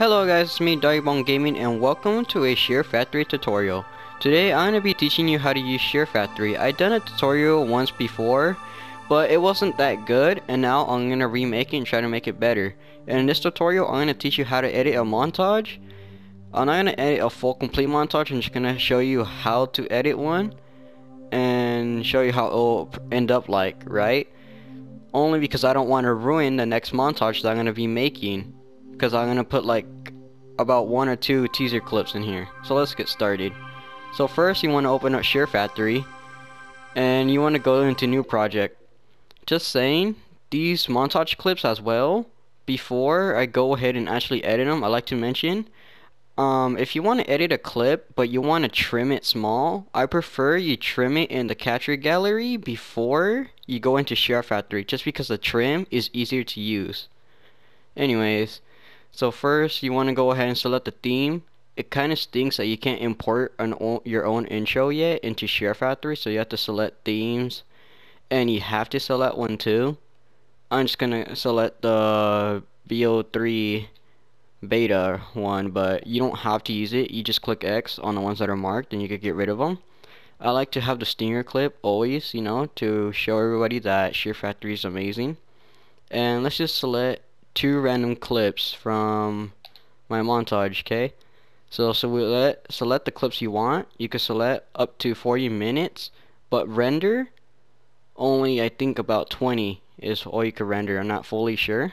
Hello guys, it's me Daibong Gaming and welcome to a SHAREfactory tutorial. Today I'm going to be teaching you how to use SHAREfactory. I done a tutorial once before, but it wasn't that good, and now I'm going to remake it and try to make it better. And in this tutorial I'm going to teach you how to edit a montage. I'm not going to edit a full complete montage, I'm just going to show you how to edit one and show you how it will end up like, right? Only because I don't want to ruin the next montage that I'm going to be making. Because I'm going to put like about 1 or 2 teaser clips in here. So let's get started. So first you want to open up SHAREfactory. And you want to go into new project. Just saying, these montage clips as well, before I go ahead and actually edit them, I like to mention, if you want to edit a clip but you want to trim it small, I prefer you trim it in the capture gallery before you go into SHAREfactory, just because the trim is easier to use. Anyways, so first you want to go ahead and select the theme. It kind of stinks that you can't import your own intro yet into SHAREfactory, so you have to select themes, and you have to select one too. I'm just gonna select the BO3 beta one, but you don't have to use it. You just click X on the ones that are marked and you could get rid of them. I like to have the stinger clip always, you know, to show everybody that SHAREfactory is amazing. And let's just select 2 random clips from my montage, okay? So we select the clips you want. You can select up to 40 minutes, but render only, I think about 20 is all you can render. I'm not fully sure.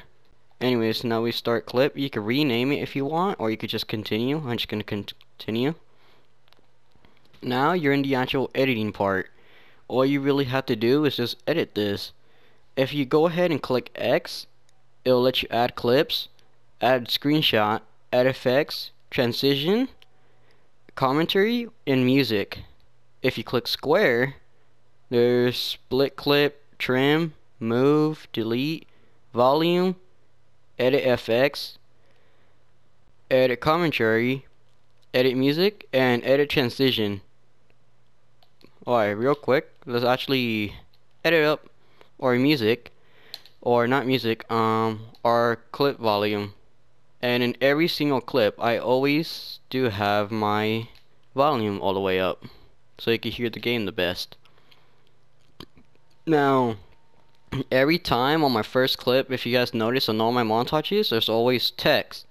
Anyways, now we start clip. You can rename it if you want, or you could just continue. I'm just gonna continue. Now you're in the actual editing part. All you really have to do is just edit this. If you go ahead and click X, it'll let you add clips, add screenshot, add effects, transition, commentary, and music. If you click square, there's split clip, trim, move, delete, volume, edit FX, edit commentary, edit music, and edit transition. Alright, real quick, let's actually edit up our music. Or not music, our clip volume. And in every single clip I always do have my volume all the way up so you can hear the game the best. Now every time on my first clip, if you guys notice on all my montages, there's always text.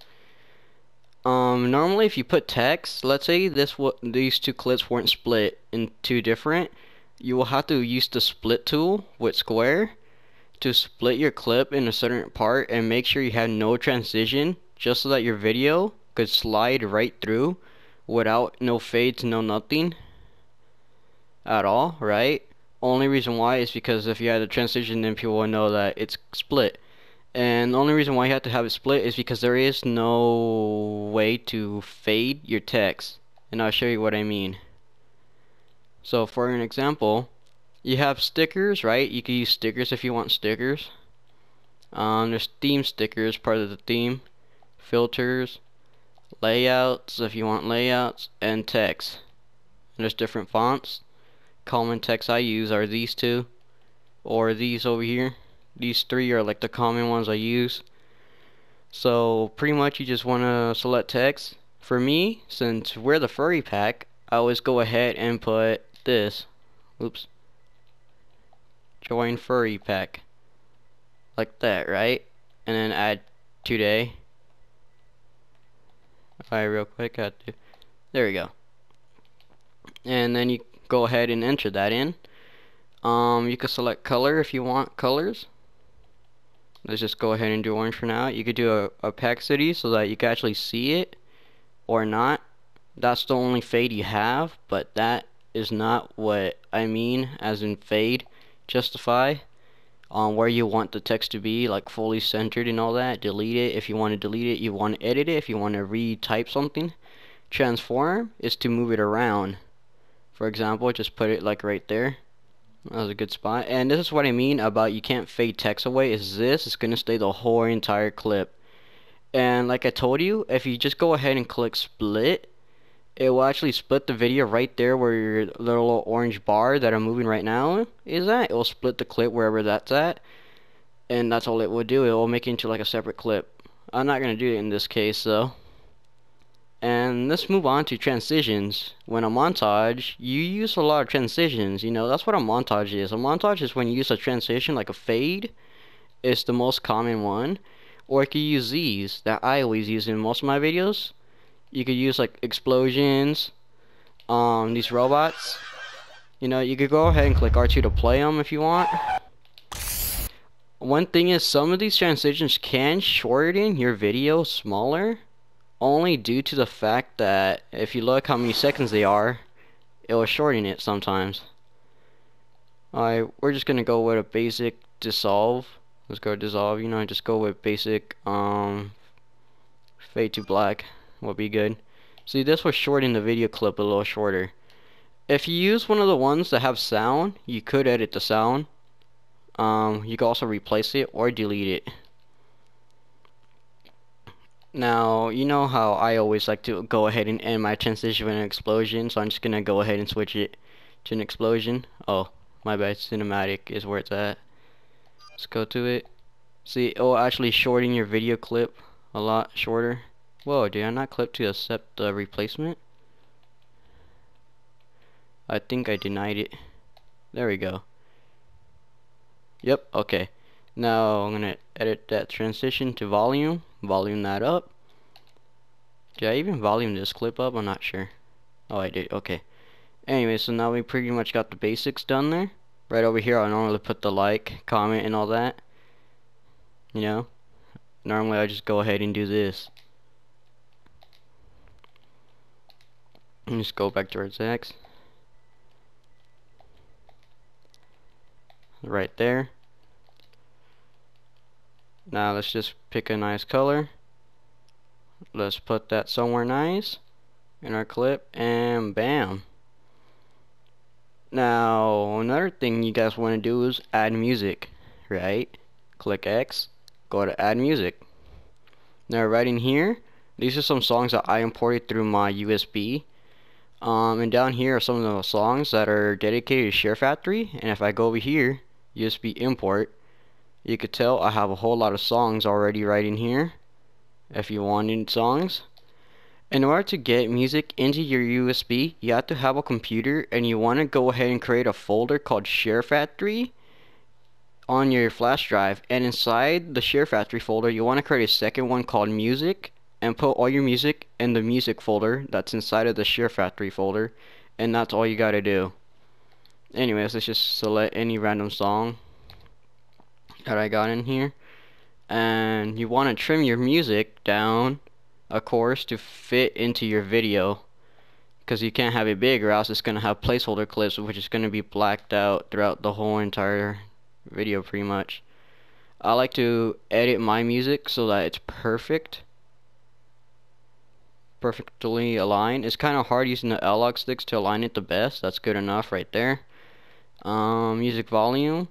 Normally if you put text, let's say these 2 clips weren't split in 2 different, you will have to use the split tool with square to split your clip in a certain part and make sure you have no transition, just so that your video could slide right through without no fades, no nothing at all, right? Only reason why is because if you had a transition, then people will know that it's split. And the only reason why you have to have it split is because there is no way to fade your text, and I'll show you what I mean. So for an example, you have stickers, right? You can use stickers if you want stickers. There's theme stickers, part of the theme. Filters, layouts if you want layouts, and text. And there's different fonts. Common text I use are these 2, or these over here. These 3 are like the common ones I use. So pretty much you just want to select text. For me, since we're the furry pack, I always go ahead and put this. Oops. Join furry pack, like that, right? And then add today. Alright, real quick, there we go. And then you go ahead and enter that in. You can select color if you want colors. Let's just go ahead and do orange for now. You could do a opacity so that you can actually see it or not. That's the only fade you have, but that is not what I mean as in fade. Justify on where you want the text to be, like fully centered and all that. Delete it if you want to delete it. You want to edit it if you want to retype something. Transform is to move it around. For example, just put it like right there. That was a good spot. And this is what I mean about you can't fade text away. Is this is gonna stay the whole entire clip. And like I told you, if you just go ahead and click split, it will actually split the video right there where your little orange bar that I'm moving right now is at. It will split the clip wherever that's at, and that's all it will do. It will make it into like a separate clip. I'm not going to do it in this case though. And let's move on to transitions. When a montage, you use a lot of transitions. You know, that's what a montage is. A montage is when you use a transition, like a fade is the most common one. Or you could use these that I always use in most of my videos. You could use like explosions, these robots. You know, you could go ahead and click R2 to play them if you want. One thing is, some of these transitions can shorten your video smaller, only due to the fact that if you look how many seconds they are, it will shorten it sometimes. Alright, we're just gonna go with a basic dissolve. Let's go dissolve, you know, just go with basic fade to black will be good. See, this will shorten the video clip a little shorter. If you use one of the ones that have sound, you could edit the sound. You can also replace it or delete it. Now, you know how I always like to go ahead and end my transition with an explosion, so I'm just gonna go ahead and switch it to an explosion. Oh, my bad, cinematic is where it's at. Let's go to it. See, it will actually shorten your video clip a lot shorter. Whoa, did I not click to accept the replacement? I think I denied it. There we go. Yep, okay. Now I'm gonna edit that transition to volume. Volume that up. Did I even volume this clip up? I'm not sure. Oh, I did. Okay. Anyway, so now we pretty much got the basics done there. Right over here, I normally put the like, comment, and all that. You know? Normally I just go ahead and do this. And just go back to our text. Right there. Now let's just pick a nice color. Let's put that somewhere nice in our clip, and bam. Now another thing you guys want to do is add music, right? Click X, go to add music. Now right in here, these are some songs that I imported through my USB. And down here are some of the songs that are dedicated to SHAREfactory. And if I go over here, USB import, you could tell I have a whole lot of songs already right in here. If you wanted songs, in order to get music into your USB, you have to have a computer, and you want to go ahead and create a folder called SHAREfactory on your flash drive. And inside the SHAREfactory folder, you want to create a second one called music, and put all your music in the music folder that's inside of the SHAREfactory folder. And that's all you gotta do. Anyways, let's just select any random song that I got in here, and you want to trim your music down, of course, to fit into your video, because you can't have it big or else it's going to have placeholder clips, which is going to be blacked out throughout the whole entire video pretty much. I like to edit my music so that it's perfectly aligned. It's kind of hard using the L-log sticks to align it the best. That's good enough right there. Music volume,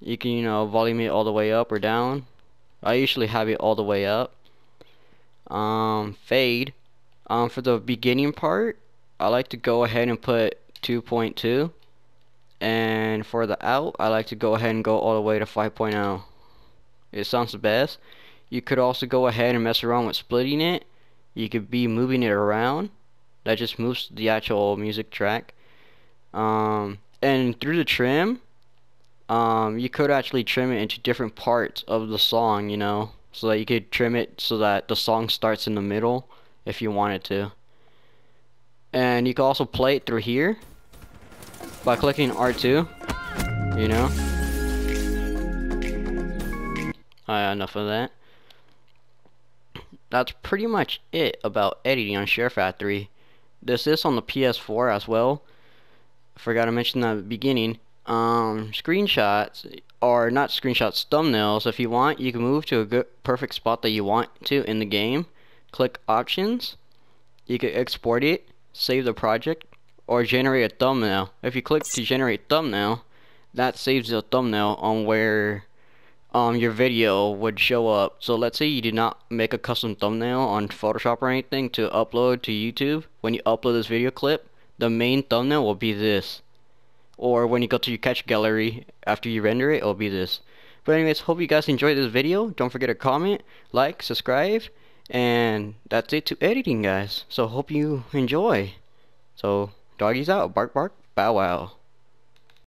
you can, you know, volume it all the way up or down. I usually have it all the way up. Fade, for the beginning part, I like to go ahead and put 2.2, and for the out, I like to go ahead and go all the way to 5.0. It sounds the best. You could also go ahead and mess around with splitting it. You could be moving it around. That just moves the actual music track. And through the trim, you could actually trim it into different parts of the song, you know, so that you could trim it so that the song starts in the middle if you wanted to. And you can also play it through here by clicking R2, you know. Enough of that. That's pretty much it about editing on SHAREfactory. This is on the PS4 as well. Forgot to mention that at the beginning. Screenshots, or not screenshots, thumbnails. If you want, you can move to a good perfect spot that you want to in the game. Click options. You can export it, save the project, or generate a thumbnail. If you click to generate thumbnail, that saves the thumbnail on where your video would show up. So let's say you did not make a custom thumbnail on Photoshop or anything to upload to YouTube. When you upload this video clip, the main thumbnail will be this. Or when you go to your catch gallery after you render it, it'll be this. But anyways, hope you guys enjoyed this video. Don't forget to comment, like, subscribe, And that's it to editing, guys. So hope you enjoy. So doggies out, bark bark, bow wow.